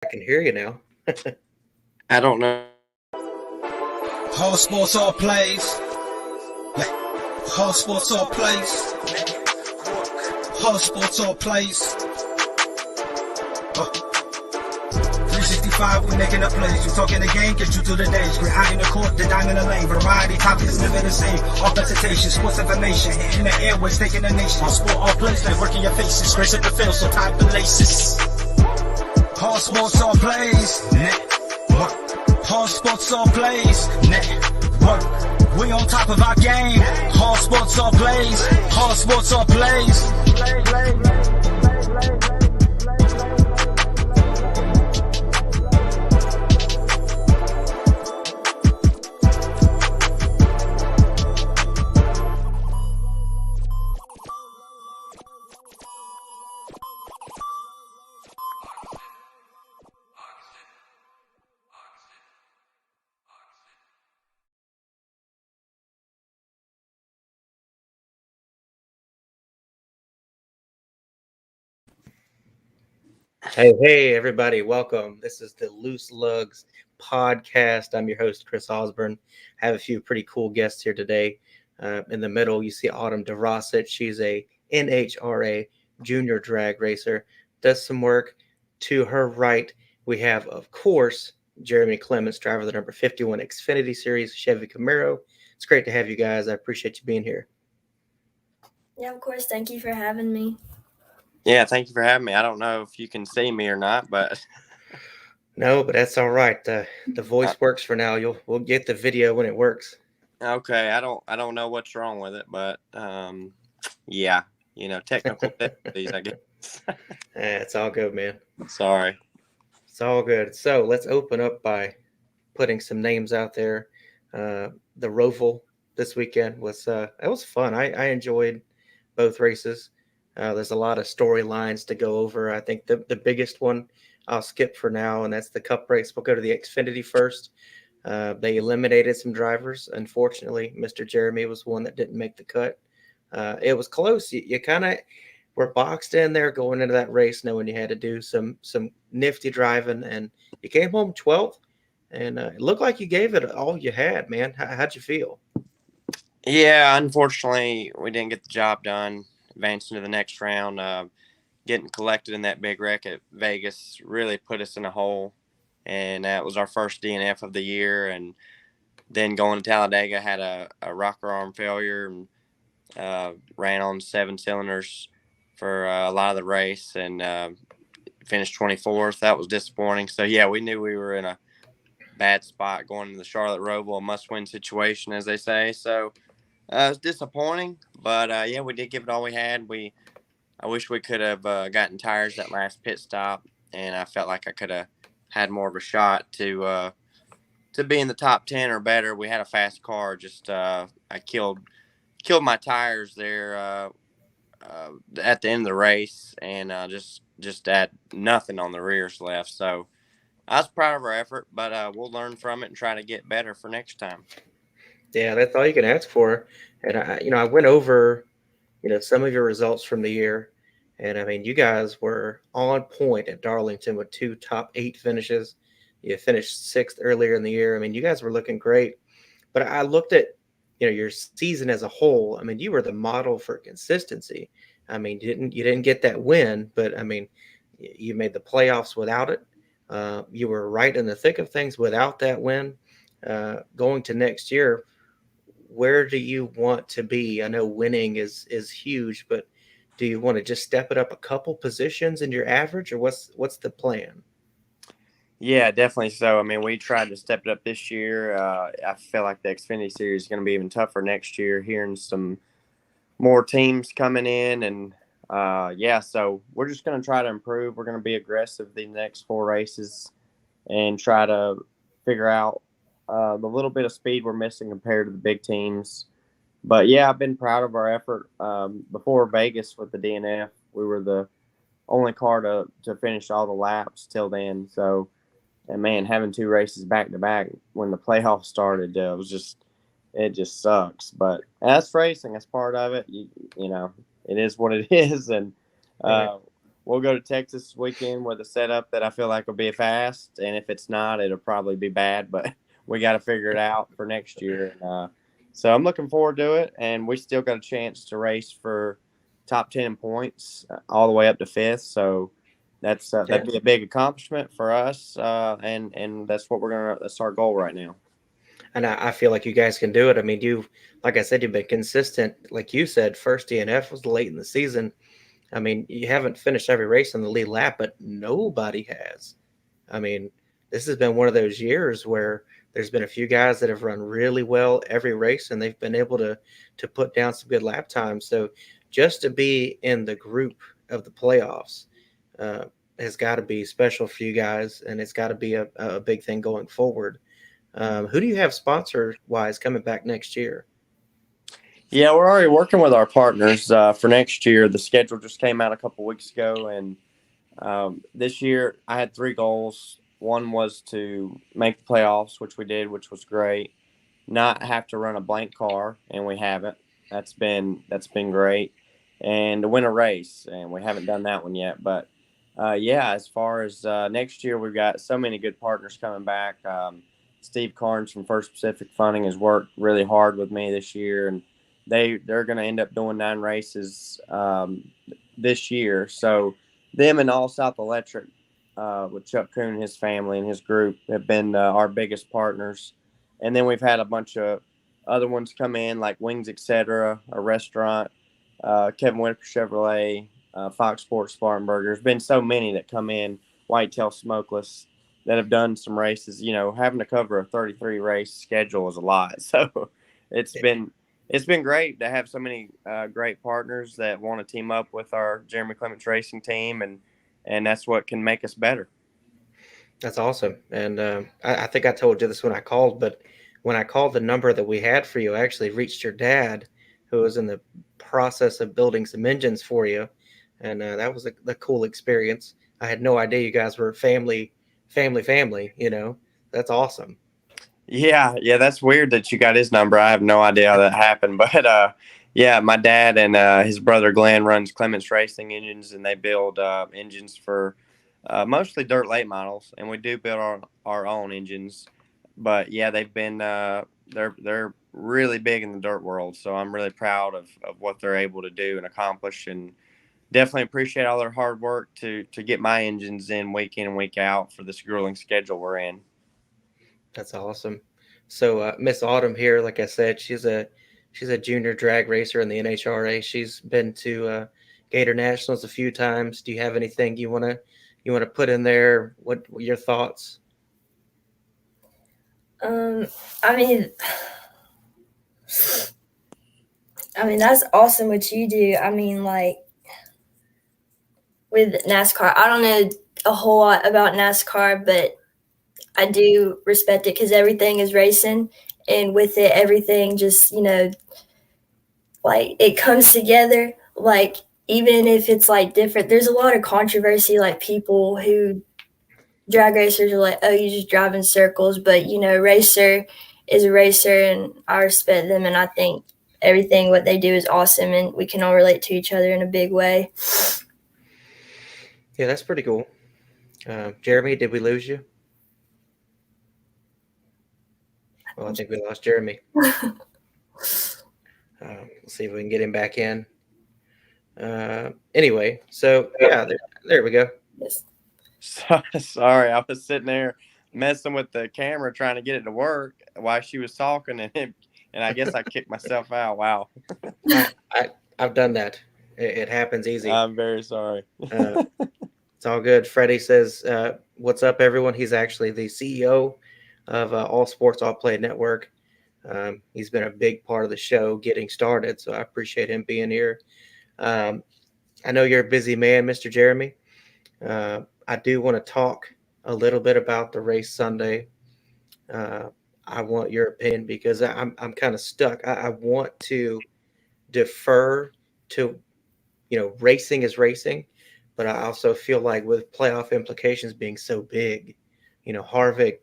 I can hear you now. I don't know. Whole sports all plays. Whole sports all plays. Whole sports all plays. 365, we making up plays. You talking the game, get you to the days. We're high in the court, the dime in the lane. Variety topics never the same. Offensitation, sports information. In the airways, taking the nation. All sport, all plays, they working your faces. Grace at the field, so tie the laces. Whole sports all plays. Network. Whole sports all plays. Network. We on top of our game. Whole sports all plays. Whole sports all plays. Hey, everybody, welcome. This is the Lugs podcast. I'm your host, Chris Osborne. I have a few pretty cool guests here today. In the middle, you see Autumn DeRosset. She's a NHRA junior drag racer, does some work. To her right, we have, of course, Jeremy Clements, driver of the number 51 Xfinity Series Chevy Camaro. It's great to have you guys. I appreciate you being here. Yeah, of course. Thank you for having me. Yeah, thank you for having me. I don't know if you can see me or not, but No, but that's all right. The voice works for now. We'll get the video when it works. okay. I don't know what's wrong with it, but yeah, technical difficulties, I guess. It's all good, man. Sorry. It's all good. So let's open up by putting some names out there. The Roval this weekend was it was fun. I enjoyed both races. There's a lot of storylines to go over. I think the biggest one I'll skip for now, and that's the Cup race. We'll go to the Xfinity first. They eliminated some drivers. Unfortunately, Mr. Jeremy was one that didn't make the cut. It was close. You kind of were boxed in there going into that race, knowing you had to do some nifty driving, and you came home 12th. And it looked like you gave it all you had, man. How'd you feel? Yeah, unfortunately, we didn't get the job done. Advancing to the next round, getting collected in that big wreck at Vegas really put us in a hole. And that was our first DNF of the year. And then going to Talladega, had a rocker arm failure and ran on 7 cylinders for a lot of the race and finished 24th. That was disappointing. So, yeah, we knew we were in a bad spot going into the Charlotte Roval, a must-win situation, as they say. So, it was disappointing, but, yeah, we did give it all we had. I wish we could have gotten tires that last pit stop, and I felt like I could have had more of a shot to be in the top 10 or better. We had a fast car. Just I killed my tires there at the end of the race, and just had nothing on the rears left. So I was proud of our effort, but we'll learn from it and try to get better for next time. Yeah, that's all you can ask for. And I went over, some of your results from the year, and I mean, you guys were on point at Darlington with 2 top 8 finishes. You finished 6th earlier in the year. I mean, you guys were looking great. But I looked at, your season as a whole. I mean, you were the model for consistency. I mean, you didn't get that win, but I mean, you made the playoffs without it. You were right in the thick of things without that win. Going to next year, where do you want to be? I know winning is huge, but do you want to just step it up a couple positions in your average, or what's the plan? Yeah, definitely so. I mean, we tried to step it up this year. I feel like the Xfinity Series is going to be even tougher next year, hearing some more teams coming in. And, yeah, so we're just going to try to improve. We're going to be aggressive the next 4 races and try to figure out the little bit of speed we're missing compared to the big teams. But, yeah, I've been proud of our effort. Before Vegas with the DNF, we were the only car to finish all the laps till then. So, and man, having 2 races back to back when the playoffs started, it just sucks. But that's racing. That's part of it. You know, it is what it is. And Right. we'll go to Texas this weekend with a setup that I feel like will be fast, and if it's not, it'll probably be bad. But we got to figure it out for next year. And so I'm looking forward to it, and we still got a chance to race for top 10 in points all the way up to fifth. So Yeah. that'd be a big accomplishment for us, and that's our goal right now. And I feel like you guys can do it. I mean, like I said, you've been consistent. Like you said, first DNF was late in the season. I mean, you haven't finished every race on the lead lap, but nobody has. I mean, this has been one of those years where there's been a few guys that have run really well every race, and they've been able to put down some good lap times. So just to be in the group of the playoffs uh, has got to be special for you guys, and it's got to be a big thing going forward. Who do you have sponsor wise coming back next year? Yeah, we're already working with our partners for next year. The schedule just came out a couple weeks ago, and this year I had three goals. One was to make the playoffs, which we did, which was great. Not have to run a blank car, and we haven't. That's been great, and to win a race, and we haven't done that one yet. But yeah, as far as next year, we've got so many good partners coming back. Steve Carnes from First Pacific Funding has worked really hard with me this year, and they're going to end up doing 9 races this year. So them and All South Electric with Chuck Kuhn and his family and his group have been our biggest partners. And then we've had a bunch of other ones come in like Wings Etc., a restaurant, Kevin Whitaker Chevrolet, Fox Sports Spartanburg. There's been so many that come in, Whitetail Smokeless, that have done some races. Having to cover a 33 race schedule is a lot. So it's been it's been great to have so many great partners that want to team up with our Jeremy Clements Racing team, and that's what can make us better. That's awesome. And I think I told you this when I called, but when I called, the number that we had for you, I actually reached your dad, who was in the process of building some engines for you. And that was a cool experience. I had no idea you guys were family. That's awesome. Yeah, that's weird that you got his number. I have no idea how that happened, but yeah, my dad and his brother Glenn runs Clements Racing Engines, and they build engines for mostly dirt late models, and we do build our own engines. But yeah, they've been they're really big in the dirt world, so I'm really proud of what they're able to do and accomplish, and definitely appreciate all their hard work to get my engines in week in and week out for this grueling schedule we're in. That's awesome. So Miss Autumn here, like I said, she's a junior drag racer in the NHRA. She's been to Gator Nationals a few times. Do you have anything you want to put in there? What your thoughts? I mean, that's awesome what you do. I mean, like with NASCAR, I don't know a whole lot about NASCAR, but I do respect it because everything is racing, and with it, everything just like it comes together. Like even if it's like different, there's a lot of controversy. Like people who drag racers are like, oh, you just drive in circles, but racer is a racer, and I respect them, and I think everything what they do is awesome, and we can all relate to each other in a big way. Yeah, that's pretty cool. Jeremy, did we lose you? Well, I think we lost Jeremy. Let's see if we can get him back in. Anyway, so yeah, there we go. Yes. Sorry, I was sitting there messing with the camera trying to get it to work while she was talking, and I guess I kicked myself out. Wow. I've done that. It happens easy. I'm very sorry. It's all good. Freddie says, "What's up, everyone?" He's actually the CEO of All Sports All Play Network. He's been a big part of the show getting started, so I appreciate him being here. I know you're a busy man, Mr. Jeremy. I do want to talk a little bit about the race Sunday. I want your opinion because I'm kind of stuck. I want to defer to, racing is racing, but I also feel like with playoff implications being so big, Harvick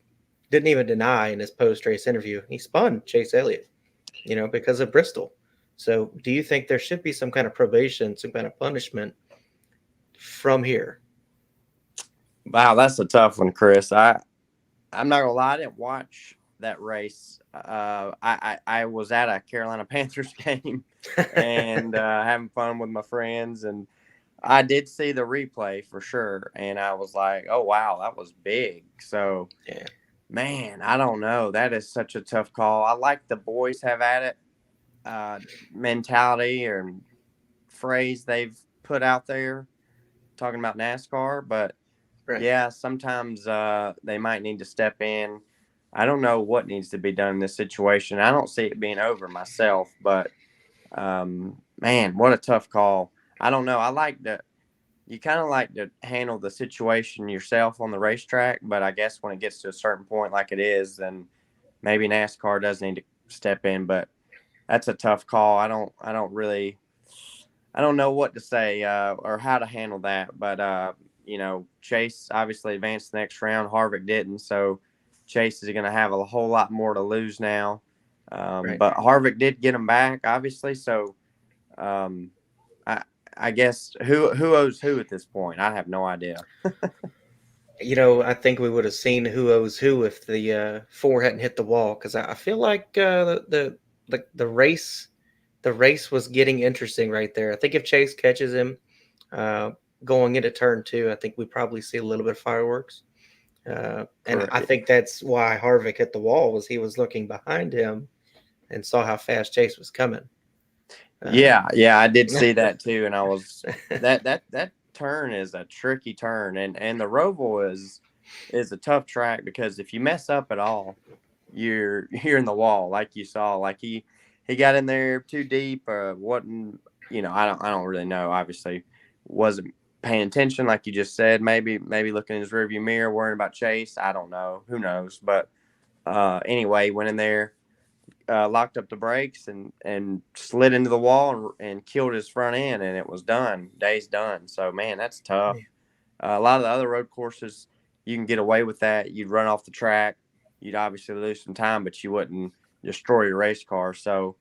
didn't even deny in his post-race interview he spun Chase Elliott, because of Bristol. So do you think there should be some kind of probation, some kind of punishment from here? Wow, that's a tough one, Chris. I'm not gonna lie, I didn't watch that race. I was at a Carolina Panthers game and having fun with my friends, and I did see the replay for sure, and I was like, "Oh wow, that was big." So, Yeah, man, I don't know. That is such a tough call. I like the boys have at it uh, mentality or phrase they've put out there talking about NASCAR, but right. yeah, sometimes they might need to step in. I don't know what needs to be done in this situation. I don't see it being over myself, but man, what a tough call. I don't know. I like to, you kind of like to handle the situation yourself on the racetrack, but I guess when it gets to a certain point like it is, then maybe NASCAR does need to step in, but that's a tough call. I don't know what to say or how to handle that. But Chase obviously advanced the next round. Harvick didn't, so Chase is going to have a whole lot more to lose now. Right. But Harvick did get him back, obviously. So um, I I guess who owes who at this point? I have no idea. I think we would have seen who owes who if the four hadn't hit the wall, because I feel like the race was getting interesting right there. I think if Chase catches him uh, going into turn two, I think we probably see a little bit of fireworks. And I Correct. think that's why Harvick hit the wall, was he was looking behind him and saw how fast Chase was coming. Yeah, I did see that too, and I was that turn is a tricky turn, and the Roval is a tough track because if you mess up at all, you're in the wall like you saw. Like he got in there too deep, or wasn't I don't really know. Obviously, wasn't paying attention like you just said. Maybe looking in his rearview mirror, worrying about Chase. I don't know. Who knows? But anyway, went in there, locked up the brakes and slid into the wall and killed his front end, and it was done. Day's done. So man, that's tough. A lot of the other road courses, you can get away with that. You'd run off the track. You'd obviously lose some time, but you wouldn't destroy your race car. So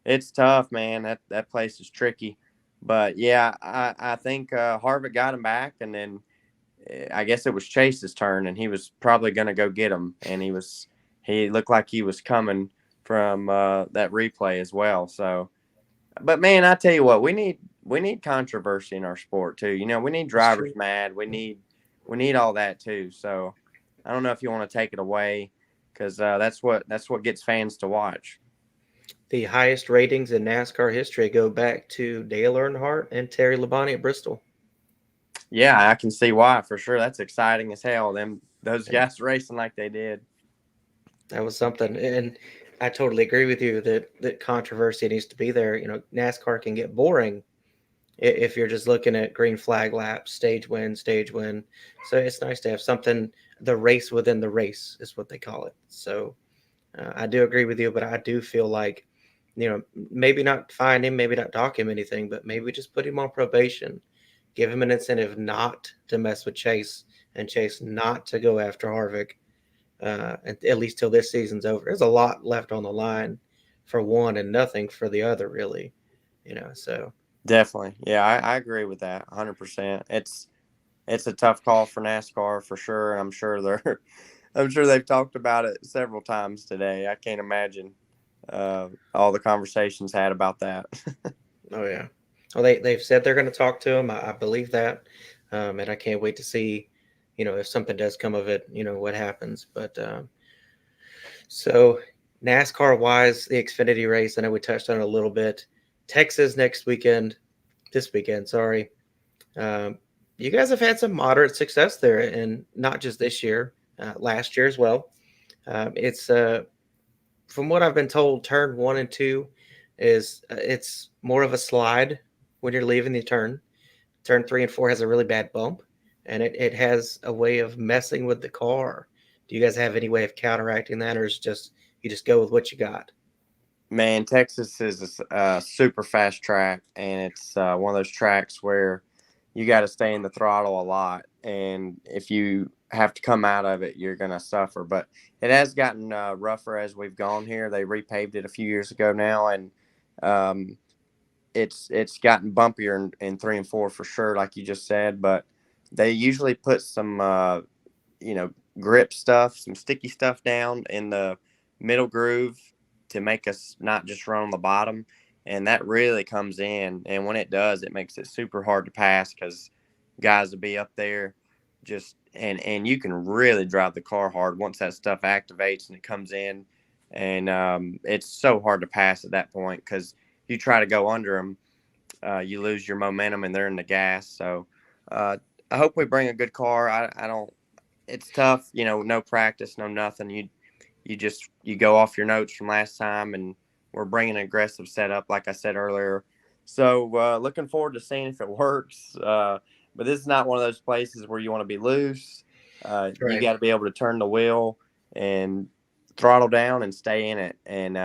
it's tough, man. That place is tricky. But yeah, I think Harvick got him back, and then I guess it was Chase's turn, and he was probably going to go get him, and he looked like he was coming from that replay as well. So, but man, I tell you what, we need controversy in our sport too. We need That's drivers true. mad. We need all that too. So, I don't know if you want to take it away because that's what gets fans to watch. The highest ratings in NASCAR history go back to Dale Earnhardt and Terry Labonte at Bristol. Yeah, I can see why for sure. That's exciting as hell. Those Yeah, guys racing like they did. that was something. And I totally agree with you that controversy needs to be there. NASCAR can get boring if you're just looking at green flag laps, stage win, stage win. So it's nice to have something, the race within the race is what they call it. So I do agree with you, but I do feel like, maybe not fine him, maybe not dock him anything, but maybe just put him on probation, give him an incentive not to mess with Chase and Chase not to go after Harvick, at least till this season's over. There's a lot left on the line for one and nothing for the other, really. So Definitely. Yeah, I agree with that 100%. It's a tough call for NASCAR for sure, and I'm sure they've talked about it several times today. I can't imagine all the conversations had about that. oh yeah. Well, they've said they're going to talk to him. I believe that, and I can't wait to see, if something does come of it, what happens. But so NASCAR wise, the Xfinity race, I know we touched on it a little bit. Texas this weekend, sorry. Um, you guys have had some moderate success there, and not just this year, last year as well. It's from what I've been told, turn one and two is it's more of a slide when you're leaving the turn. Turn three and four has a really bad bump, and it has a way of messing with the car. Do you guys have any way of counteracting that, or is just you just go with what you got? Man, Texas is a super fast track, and it's one of those tracks where you got to stay in the throttle a lot, and if you have to come out of it, you're gonna suffer. But it has gotten rougher as we've gone here. They repaved it a few years ago now, and um, it's gotten bumpier in 3 and 4 for sure, like you just said. But they usually put some you know, grip stuff, some sticky stuff down in the middle groove to make us not just run on the bottom. And that really comes in. And when it does, it makes it super hard to pass because guys will be up there just and you can really drive the car hard once that stuff activates and it comes in. And it's so hard to pass at that point because you try to go under them, you lose your momentum and they're in the gas. So uh, I hope we bring a good car. I don't, it's tough, you know, no practice, no nothing. You go off your notes from last time, and we're bringing an aggressive setup, like I said earlier. So looking forward to seeing if it works. But this is not one of those places where you want to be loose. You Right. got to be able to turn the wheel and throttle down and stay in it. And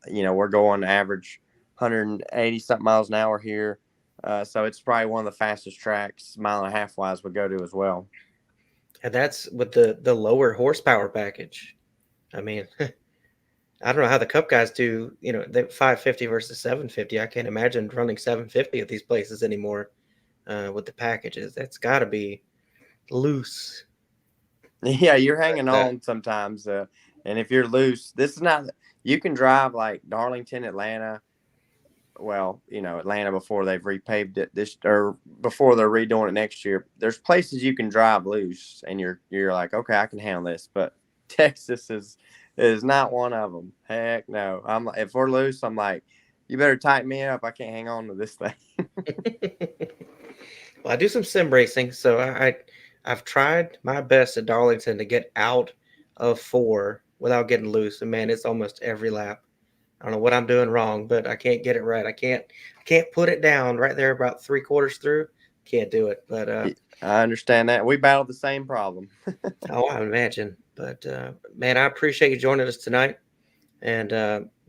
you know, we're going average 180 something miles an hour here. So it's probably one of the fastest tracks, mile and a half wise, we go to as well. And that's with the lower horsepower package. I mean, I don't know how the Cup guys do, the 550 versus 750. I can't imagine running 750 at these places anymore with the packages. That's got to be loose. Yeah, you're hanging But, on sometimes. And if you're loose, this is not, you can drive like Darlington, Atlanta. Well, you know, Atlanta before they've repaved it this or before they're redoing it next year. There's places you can drive loose and you're like, okay, I can handle this. But Texas is not one of them. Heck no. If we're loose, I'm like, you better tighten me up. I can't hang on to this thing. well, I do some sim racing, so I've tried my best at Darlington to get out of 4 without getting loose, and man, it's almost every lap. I don't know what I'm doing wrong, but I can't get it right. I can't put it down right there about 3/4 through. Can't do it. But I understand that. We battled the same problem. oh, I imagine. But man, I appreciate you joining us tonight, and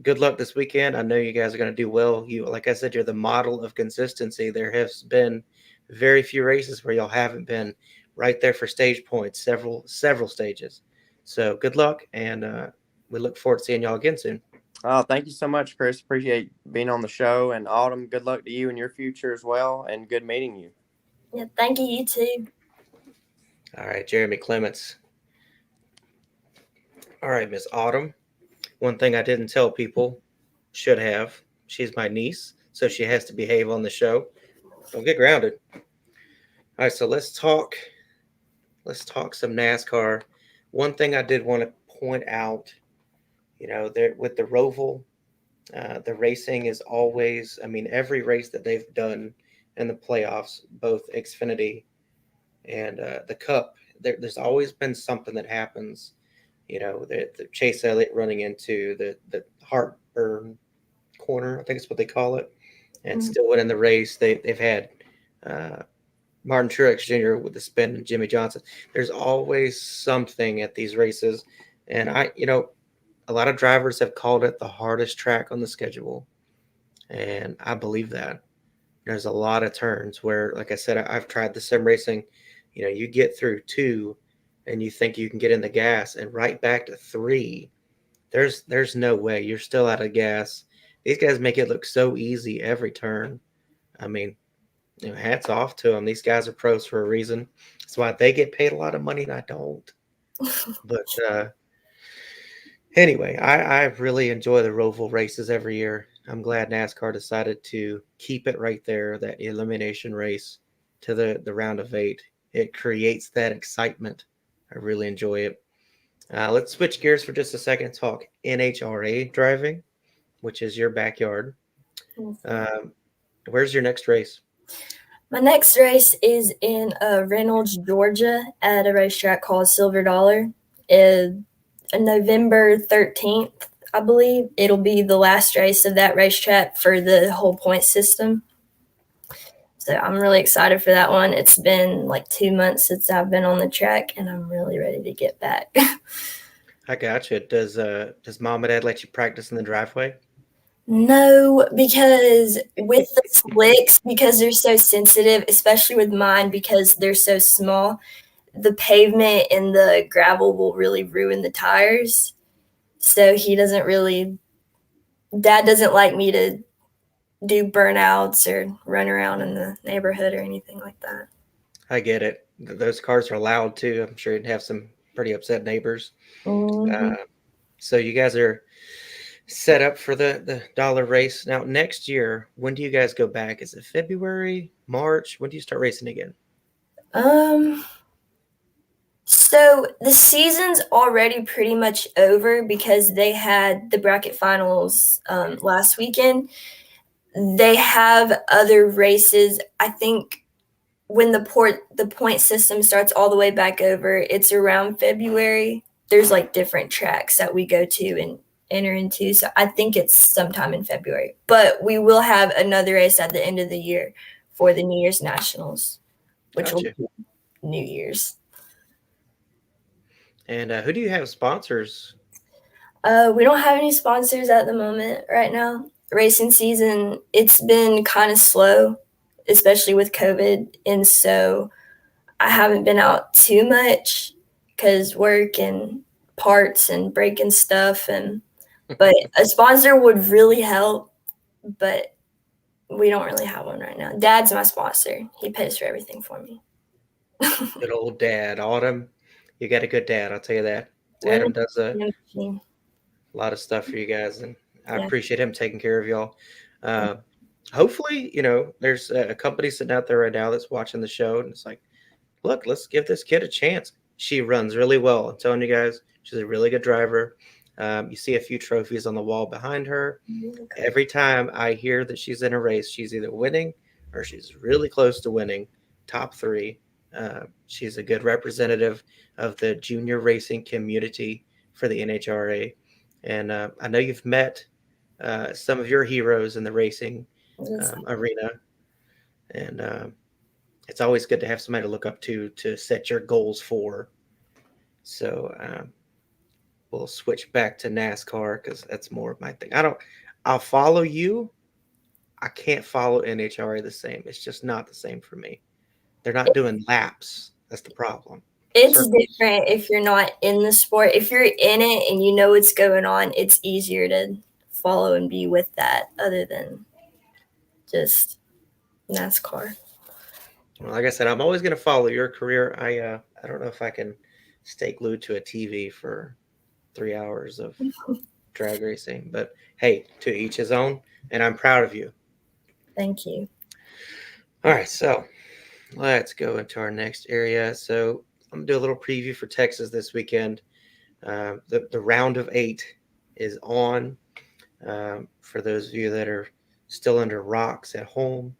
good luck this weekend. I know you guys are going to do well. You, like I said, you're the model of consistency. There has been very few races where y'all haven't been right there for stage points, several stages. So good luck, and we look forward to seeing y'all again soon. Oh, thank you so much, Chris. Appreciate being on the show. And Autumn, good luck to you in your future as well. And good meeting you. Yeah, thank you, you too. All right, Jeremy Clements. All right, Miss Autumn. One thing I didn't tell people, should have. She's my niece, so she has to behave on the show. Don't get grounded. All right, so let's talk. Let's talk some NASCAR. One thing I did want to point out, there with the Roval, the racing is always. I mean, every race that they've done in the playoffs, both Xfinity and the Cup, there's always been something that happens. The Chase Elliott running into the heartburn corner, I think it's what they call it, and still winning the race. They've had Martin Truex Jr. with the spin and Jimmy Johnson. There's always something at these races, and a lot of drivers have called it the hardest track on the schedule, and I believe that. There's a lot of turns where, like I said, I've tried the sim racing. You get through 2, and you think you can get in the gas, and right back to 3. There's no way. You're still out of gas. These guys make it look so easy every turn. I mean, hats off to them. These guys are pros for a reason. That's why they get paid a lot of money and I don't. But anyway, I really enjoy the Roval races every year. I'm glad NASCAR decided to keep it right there, that elimination race to the round of 8. It creates that excitement. I really enjoy it. Let's switch gears for just a second and talk NHRA driving, which is your backyard. Where's your next race? My next race is in Reynolds, Georgia, at a racetrack called Silver Dollar. November 13th, I believe. It'll be the last race of that racetrack for the whole point system. So I'm really excited for that one. It's been like 2 months since I've been on the track, and I'm really ready to get back. I got you. Does mom and dad let you practice in the driveway? No, because with the slicks, because they're so sensitive, especially with mine because they're so small, the pavement and the gravel will really ruin the tires. So Dad doesn't like me to do burnouts or run around in the neighborhood or anything like that. I get it. Those cars are loud too. I'm sure you'd have some pretty upset neighbors. Mm-hmm. So you guys are set up for the dollar race. Now, next year, when do you guys go back? Is it February, March? When do you start racing again? Um, so the season's already pretty much over because they had the bracket finals last weekend. They have other races. I think when the point system starts all the way back over, it's around February. There's like different tracks that we go to and enter into. So I think it's sometime in February. But we will have another race at the end of the year for the New Year's Nationals, which will Gotcha. be New Year's. And who do you have sponsors? We don't have any sponsors at the moment right now. Racing season, it's been kind of slow, especially with COVID. And so I haven't been out too much because work and parts and breaking stuff. But a sponsor would really help, but we don't really have one right now. Dad's my sponsor. He pays for everything for me. Good old dad, Autumn. You got a good dad, I'll tell you that. Winning Adam does a machine. lot of stuff for you guys, and I Yeah. appreciate him taking care of y'all. Uh, Hopefully, there's a company sitting out there right now that's watching the show, and it's like, look, let's give this kid a chance. She runs really well. I'm telling you guys, she's a really good driver. You see a few trophies on the wall behind her. Every time I hear that she's in a race, she's either winning or she's really close to winning, top three. She's a good representative of the junior racing community for the NHRA. And I know you've met some of your heroes in the racing arena. And it's always good to have somebody to look up to set your goals for. So we'll switch back to NASCAR because that's more of my thing. I'll follow you. I can't follow NHRA the same. It's just not the same for me. They're not doing laps. That's the problem. It's Circles. different if you're not in the sport. If you're in it and you know what's going on, it's easier to follow and be with that other than just NASCAR. Well, like I said, I'm always going to follow your career. I don't know if I can stay glued to a TV for 3 hours of drag racing, but hey, to each his own, and I'm proud of you. Thank you. All right, so let's go into our next area. So I'm gonna do a little preview for Texas this weekend. The round of 8 is on. For those of you that are still under rocks at home,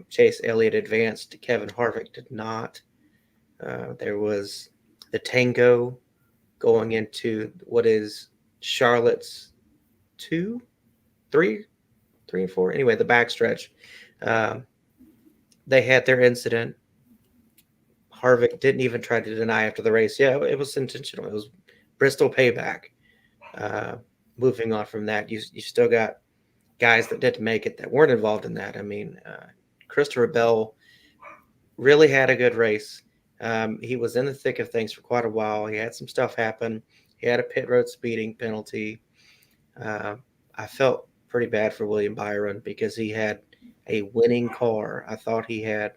Chase Elliott advanced. Kevin Harvick did not. There was the Tango going into what is Charlotte's 2, 3, 3 and 4. Anyway, the backstretch. They had their incident. Harvick didn't even try to deny after the race. Yeah, it was intentional. It was Bristol payback. Moving on from that, you still got guys that didn't make it that weren't involved in that. I mean, Christopher Bell really had a good race. He was in the thick of things for quite a while. He had some stuff happen. He had a pit road speeding penalty. I felt pretty bad for William Byron because he had a winning car. I thought he had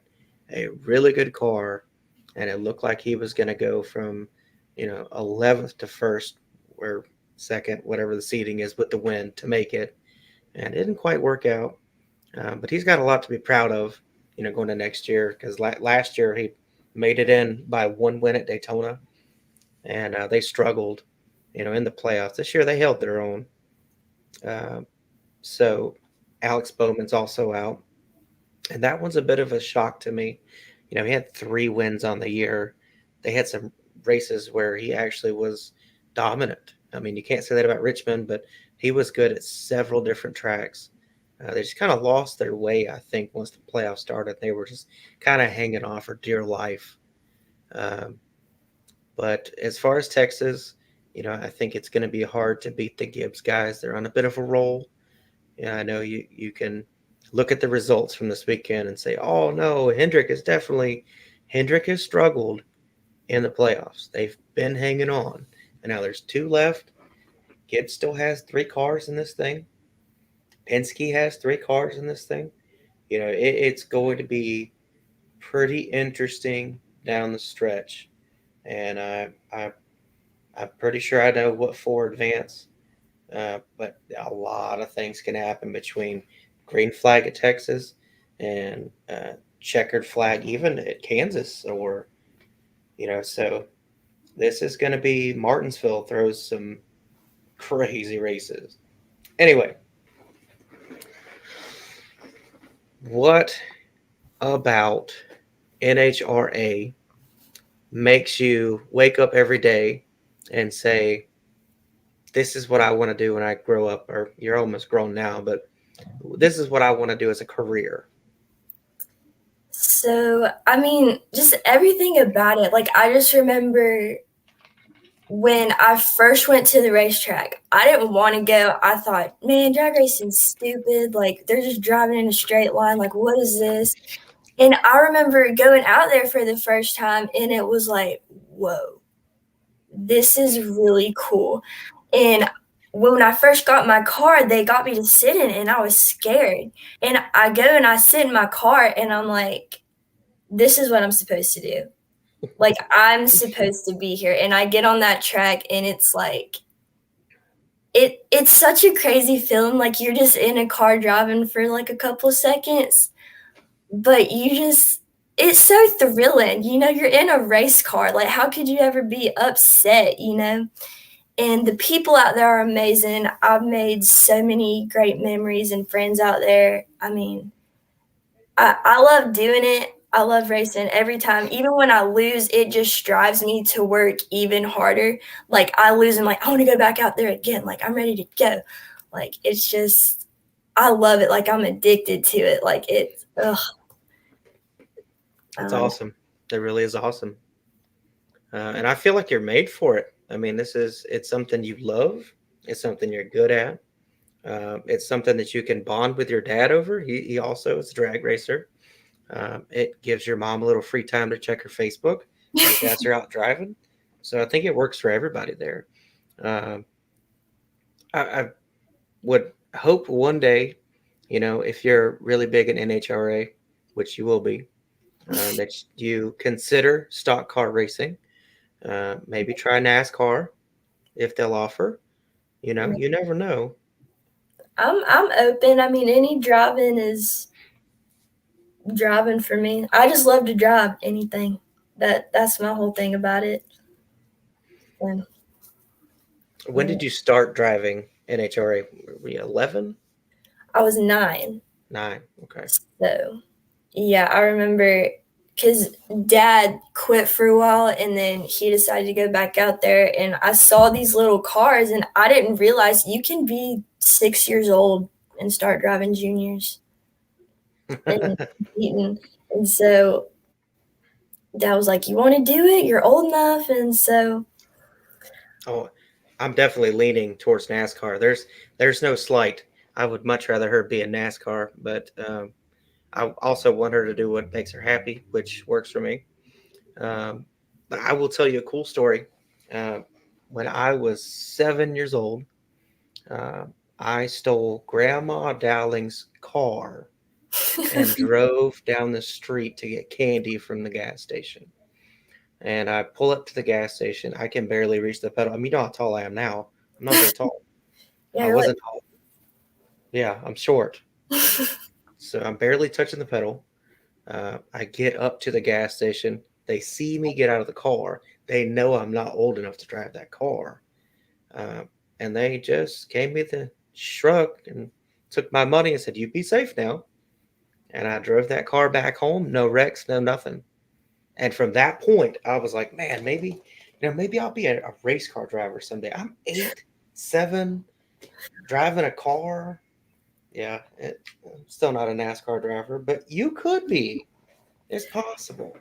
a really good car, and it looked like he was going to go from, 11th to first or second, whatever the seating is, with the win to make it. And it didn't quite work out. But he's got a lot to be proud of, going to next year, because last year he made it in by one win at Daytona, and they struggled, in the playoffs. This year they held their own. So Alex Bowman's also out, and that one's a bit of a shock to me. He had 3 wins on the year. They had some races where he actually was dominant. I mean, you can't say that about Richmond, but he was good at several different tracks. They just kind of lost their way, I think, once the playoffs started. They were just kind of hanging on for dear life. But as far as Texas, I think it's going to be hard to beat the Gibbs guys. They're on a bit of a roll. Yeah, I know you can look at the results from this weekend and say, oh, no, Hendrick has struggled in the playoffs. They've been hanging on. And now there's 2 left. Gibbs still has 3 cars in this thing. Penske has 3 cars in this thing. It's going to be pretty interesting down the stretch, and I'm pretty sure I know what for advance. But a lot of things can happen between green flag at Texas and checkered flag even at Kansas, or so this is going to be Martinsville throws some crazy races. Anyway, what about NHRA makes you wake up every day and say, this is what I want to do when I grow up, or you're almost grown now, but this is what I want to do as a career? So, I mean, just everything about it. Like, I just remember when I first went to the racetrack, I didn't want to go. I thought, man, drag racing's stupid. Like, they're just driving in a straight line. Like, what is this? And I remember going out there for the first time, and it was like, whoa, this is really cool. And when I first got my car, they got me to sit in it, and I was scared. And I go and I sit in my car, and I'm like, this is what I'm supposed to do. Like, I'm supposed to be here. And I get on that track, and it's like, it's such a crazy feeling. Like, you're just in a car driving for like a couple seconds, but it's so thrilling. You're in a race car. Like, how could you ever be upset? And the people out there are amazing. I've made so many great memories and friends out there. I mean, I love doing it. I love racing every time. Even when I lose, it just drives me to work even harder. Like, I lose and like, I want to go back out there again. Like, I'm ready to go. Like, it's just, I love it. Like, I'm addicted to it. Like, ugh. It's awesome. It really is awesome. And I feel like you're made for it. I mean, it's something you love. It's something you're good at. It's something that you can bond with your dad over. He also is a drag racer. It gives your mom a little free time to check her Facebook. You guys are out driving. So I think it works for everybody there. Um, I would hope one day, if you're really big in NHRA, which you will be, that you consider stock car racing. Maybe try NASCAR if they'll offer. You never know. I'm open. I mean, any driving is driving for me. I just love to drive anything. That's my whole thing about it. And, When did you start driving NHRA? Were you 11? I was 9. 9. Okay. So, yeah, I remember because Dad quit for a while, and then he decided to go back out there, and I saw these little cars, and I didn't realize you can be 6 years old and start driving juniors and competing. And so Dad was like, "You want to do it? You're old enough." And so, Oh, I'm definitely leaning towards NASCAR. There's no slight. I would much rather her be in NASCAR, but I also want her to do what makes her happy, which works for me. But I will tell you a cool story. Uh, when I was 7 years old, uh, I stole Grandma Dowling's car and drove down the street to get candy from the gas station. And I pull up to the gas station. I can barely reach the pedal. I mean, you know how tall I am now. I'm not very tall. yeah, I you're like, wasn't tall. Yeah, I'm short. So I'm barely touching the pedal. I get up to the gas station. They see me get out of the car. They know I'm not old enough to drive that car. Uh, and they just gave me the shrug and took my money and said, "You be safe now." And I drove that car back home. No wrecks, no nothing. And from that point, I was like, man, maybe I'll be a race car driver someday. I'm 8, 7, driving a car. Yeah, I'm still not a NASCAR driver, but you could be. It's possible.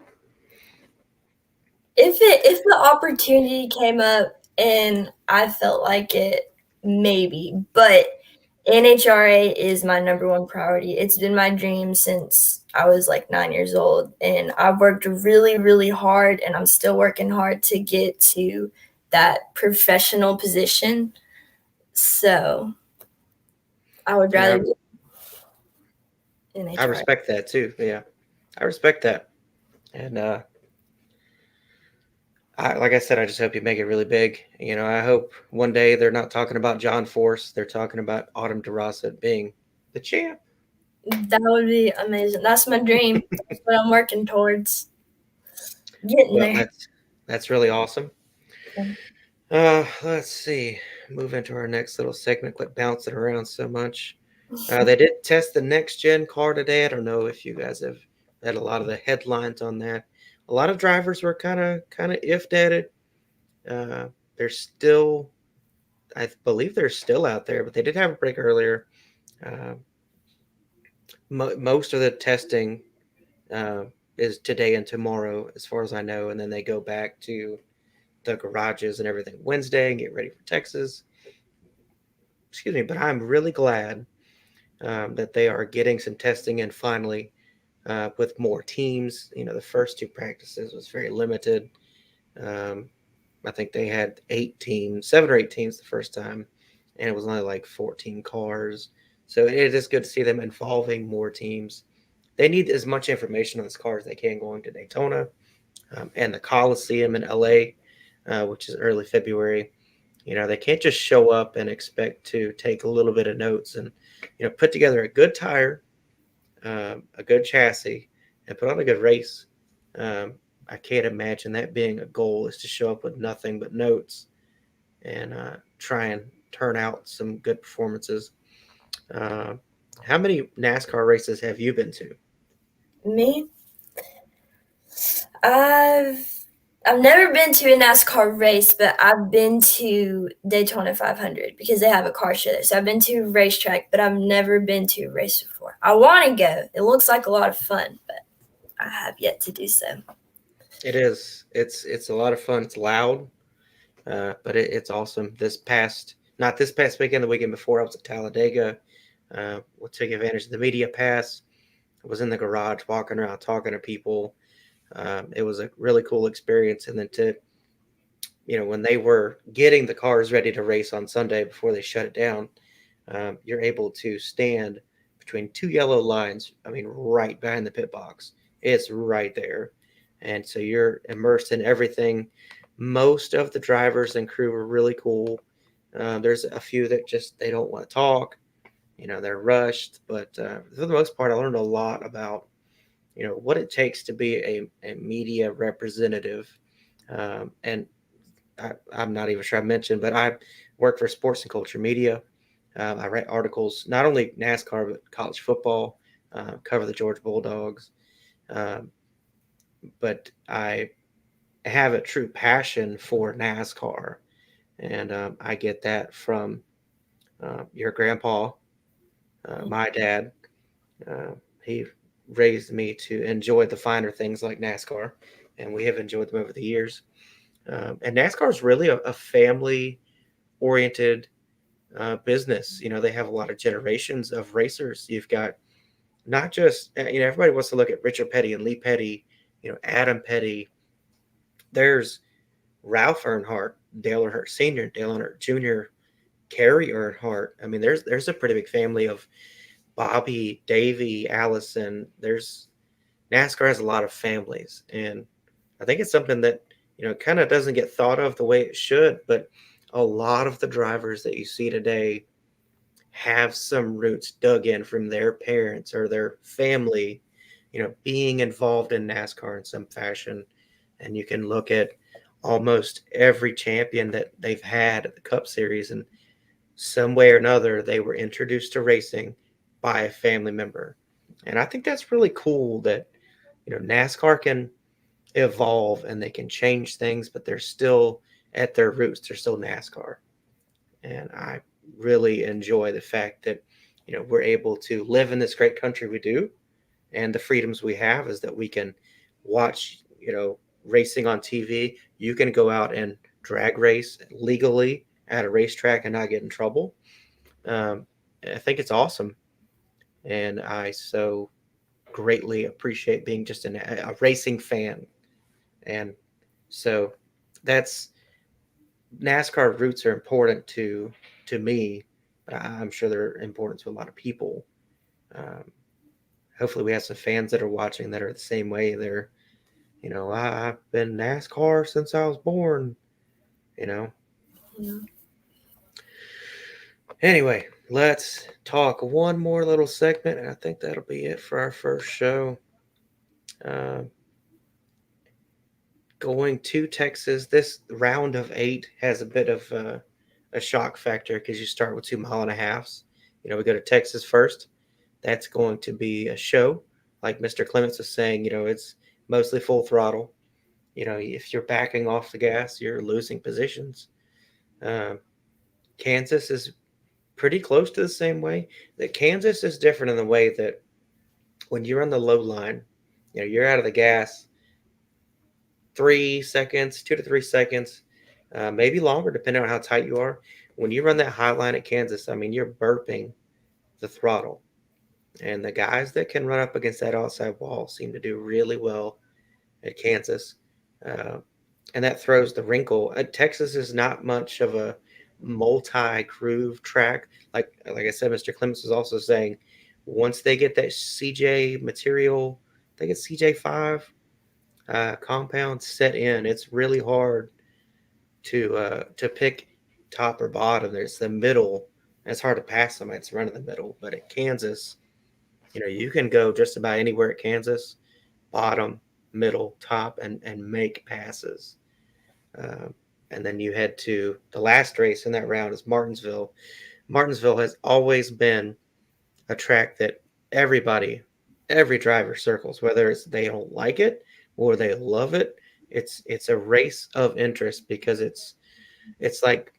if the opportunity came up and I felt like it, maybe. But NHRA is my number one priority. It's been my dream since I was like 9 years old, and I've worked really, really hard, and I'm still working hard to get to that professional position. So, I would Yeah, rather do I NHRA. respect that too. Yeah, I respect that. And like I said, I just hope you make it really big. I hope one day they're not talking about John Force; they're talking about Autumn DeRosa being the champ. That would be amazing. That's my dream. That's what I'm working towards. Getting Well, there. that's really awesome. Let's see. Move into our next little segment. Quit bouncing around so much. They did test the next gen car today. I don't know if you guys have had a lot of the headlines on that. A lot of drivers were kind of iffed at it. Uh, they're still, I believe they're still out there, but they did have a break earlier. Uh, most of the testing uh, is today and tomorrow, as far as I know, and then they go back to the garages and everything Wednesday and get ready for Texas. Excuse me, but I'm really glad that they are getting some testing in finally with more teams. The first two practices was very limited. Um, I think they had 8 teams, 7 or 8 teams the first time, and it was only like 14 cars. So it is good to see them involving more teams. They need as much information on this car as they can going to Daytona and the Coliseum in LA, which is early February. They can't just show up and expect to take a little bit of notes and, put together a good tire, a good chassis, and put on a good race. Um, I can't imagine that being a goal is to show up with nothing but notes and try and turn out some good performances. Uh, how many NASCAR races have you been to? Me, I've I've never been to a NASCAR race, but I've been to Daytona 500 because they have a car show there. So I've been to a racetrack, but I've never been to a race before. I want to go. It looks like a lot of fun, but I have yet to do so. It is. It's a lot of fun. It's loud, but it's awesome. Not this past weekend, the weekend before, I was at Talladega. We took advantage of the media pass. I was in the garage walking around talking to people. It was a really cool experience. And then when they were getting the cars ready to race on Sunday before they shut it down, you're able to stand between two yellow lines. I mean, right behind the pit box. It's right there. And so you're immersed in everything. Most of the drivers and crew were really cool. There's a few that just they don't want to talk. They're rushed. But for the most part, I learned a lot about what it takes to be a media representative. And I'm not even sure I mentioned, but I work for Sports and Culture Media. I write articles, not only NASCAR, but college football, cover the Georgia Bulldogs. Um, but I have a true passion for NASCAR. And I get that from your grandpa, my dad. Uh, he raised me to enjoy the finer things like NASCAR, and we have enjoyed them over the years. And NASCAR is really a family oriented business. They have a lot of generations of racers. You've got not just, everybody wants to look at Richard Petty and Lee Petty, Adam Petty. There's Ralph Earnhardt, Dale Earnhardt Sr., Dale Earnhardt Jr., Kerry Earnhardt. I mean, there's a pretty big family of Bobby, Davey, Allison. There's NASCAR has a lot of families, and I think it's something that kind of doesn't get thought of the way it should. But a lot of the drivers that you see today have some roots dug in from their parents or their family, being involved in NASCAR in some fashion. And you can look at almost every champion that they've had at the Cup Series, and some way or another, they were introduced to racing by a family member. And I think that's really cool that, NASCAR can evolve and they can change things, but they're still at their roots, they're still NASCAR. And I really enjoy the fact that, we're able to live in this great country we do. And the freedoms we have is that we can watch, racing on TV. You can go out and drag race legally at a racetrack and not get in trouble. Um, I think it's awesome. And I so greatly appreciate being just a racing fan. And so that's NASCAR roots are important to me. but I'm sure they're important to a lot of people. Um, Hopefully, we have some fans that are watching that are the same way. They're, I've been NASCAR since I was born. You know. Yeah. Anyway, let's talk one more little segment, and I think that'll be it for our first show. Uh, Going to Texas, this round of 8 has a bit of a shock factor because you start with 2 mile and a halves. We go to Texas first. That's going to be a show. Like Mr. Clements was saying, it's mostly full throttle. If you're backing off the gas, you're losing positions. Um, Kansas is pretty close to the same way. That Kansas is different in the way that when you're on the low line, you're out of the gas 3 seconds, 2 to 3 seconds, maybe longer, depending on how tight you are. When you run that high line at Kansas, I mean, you're burping the throttle. And the guys that can run up against that outside wall seem to do really well at Kansas. Uh, and that throws the wrinkle. Texas is not much of a multi-groove track. Like I said, Mr. Clements was also saying once they get that CJ material, they get CJ5 compound set in, it's really hard to pick top or bottom. There's the middle. And it's hard to pass them. It's run in the middle. But at Kansas, you can go just about anywhere at Kansas, bottom, middle, top, and make passes. Um, and then you head to the last race in that round is Martinsville. Martinsville has always been a track that every driver circles, whether it's they don't like it or they love it. It's a race of interest because it's like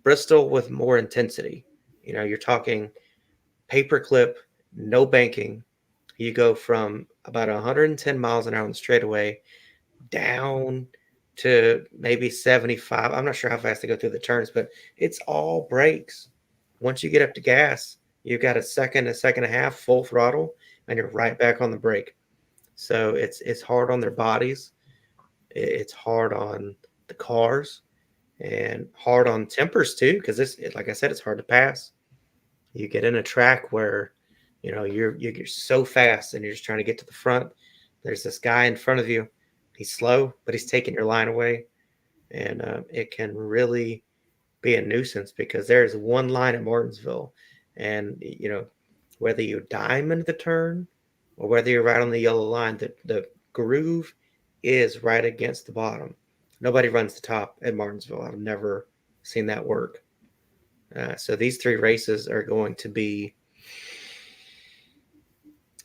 Bristol with more intensity. You're talking paperclip, no banking. You go from about 110 miles an hour on the straightaway down to maybe 75. I'm not sure how fast they go through the turns, but it's all brakes. Once you get up to gas, you've got a second and a half full throttle, and you're right back on the brake. So it's hard on their bodies. It's hard on the cars and hard on tempers too, because like I said, it's hard to pass. You get in a track where you're so fast and you're just trying to get to the front. There's this guy in front of you. He's slow, but he's taking your line away, and it can really be a nuisance because there's one line at Martinsville, and whether you diamond the turn or whether you're right on the yellow line, the groove is right against the bottom. Nobody runs the top at Martinsville. I've never seen that work. So these 3 races are going to be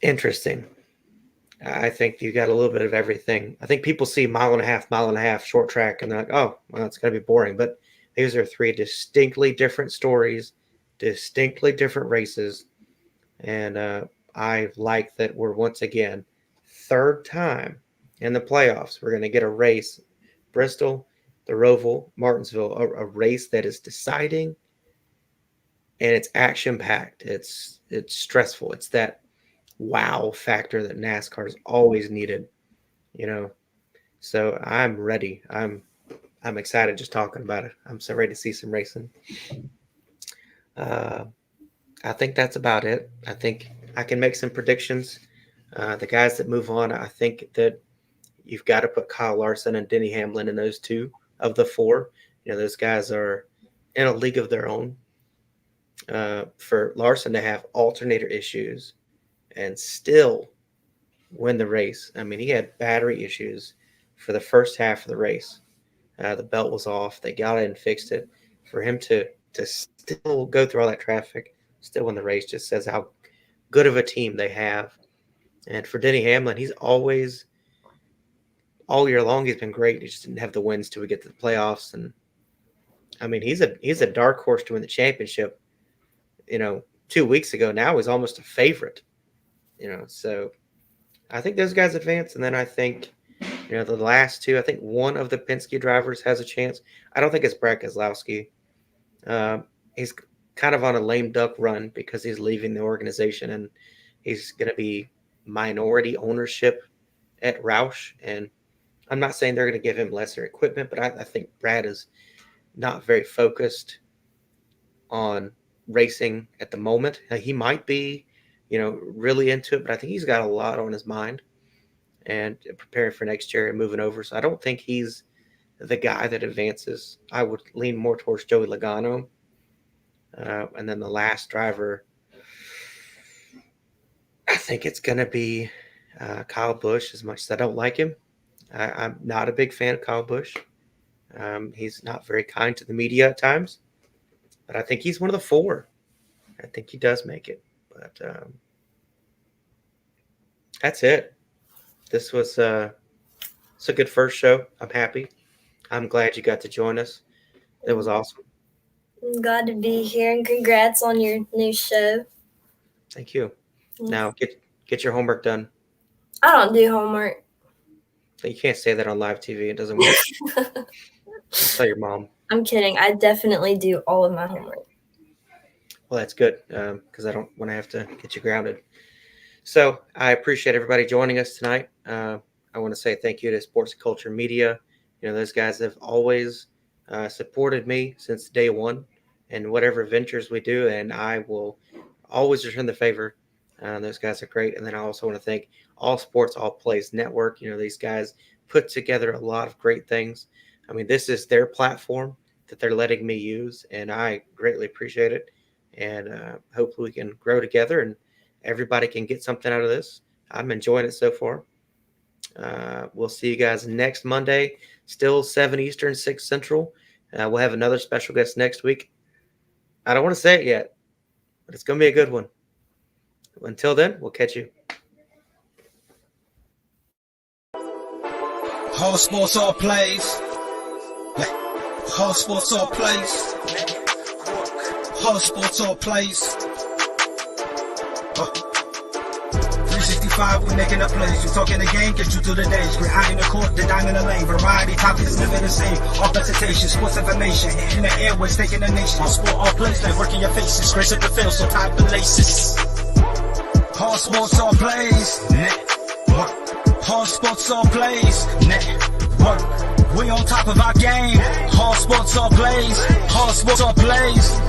interesting. I think you got a little bit of everything. I think people see mile and a half short track, and they're like, oh, well, it's going to be boring. But these are 3 distinctly different stories, distinctly different races. And I like that we're once again, 3rd time in the playoffs, we're going to get a race. Bristol, the Roval, Martinsville, a race that is deciding, and it's action packed. It's stressful. It's that wow factor that NASCAR's always needed, you know. So I'm ready. I'm excited just talking about it. I'm so ready to see some racing. Uh, I think that's about it. I think I can make some predictions. The guys that move on, I think that you've got to put Kyle Larson and Denny Hamlin in those 2 of the 4. Those guys are in a league of their own. For Larson to have alternator issues and still win the race. I mean, he had battery issues for the first half of the race. The belt was off. They got it and fixed it. For him to still go through all that traffic, still win the race, just says how good of a team they have. And for Denny Hamlin, he's always all year long he's been great. He just didn't have the wins till we get to the playoffs. And I mean, he's a dark horse to win the championship. 2 weeks ago, now he's almost a favorite. So I think those guys advance, and then I think the last 2. I think one of the Penske drivers has a chance. I don't think it's Brad Keselowski. He's kind of on a lame duck run because he's leaving the organization, and he's going to be minority ownership at Roush. And I'm not saying they're going to give him lesser equipment, but I think Brad is not very focused on racing at the moment. He might be, really into it, but I think he's got a lot on his mind and preparing for next year and moving over. So I don't think he's the guy that advances. I would lean more towards Joey Logano. And then the last driver, I think it's going to be Kyle Busch. As much as I don't like him, I'm not a big fan of Kyle Busch. He's not very kind to the media at times, but I think he's one of the four. I think he does make it. But that's it. This was it's a good first show. I'm happy. I'm glad you got to join us. It was awesome. I'm glad to be here, and congrats on your new show. Thank you. Now get your homework done. I don't do homework. You can't say that on live TV. It doesn't work. Tell your mom. I'm kidding. I definitely do all of my homework. Well, that's good because I don't want to have to get you grounded. So I appreciate everybody joining us tonight. I want to say thank you to Sports and Culture Media. Those guys have always supported me since day one and whatever ventures we do, and I will always return the favor. Those guys are great. And then I also want to thank All Sports, All Plays Network. These guys put together a lot of great things. I mean, this is their platform that they're letting me use, and I greatly appreciate it. And hopefully we can grow together and everybody can get something out of this. I'm enjoying it so far. We'll see you guys next Monday, still 7 Eastern, 6 Central. We'll have another special guest next week. I don't want to say it yet, but it's going to be a good one. Until then, we'll catch you. All sports, all plays. All sports, all plays. All sports, all plays. 365, we making up plays. We talking the game, get you through the days. We're high in the court, the dime in the lane. Variety, topics, living the same. All presentation, sports information. In the airways, taking the nation. All sport, all plays, like working your faces. Grace up the field, so tie the laces. All sports, all plays. Network. All sports, all plays. Network. We on top of our game. All sports, all plays. All sports, all plays.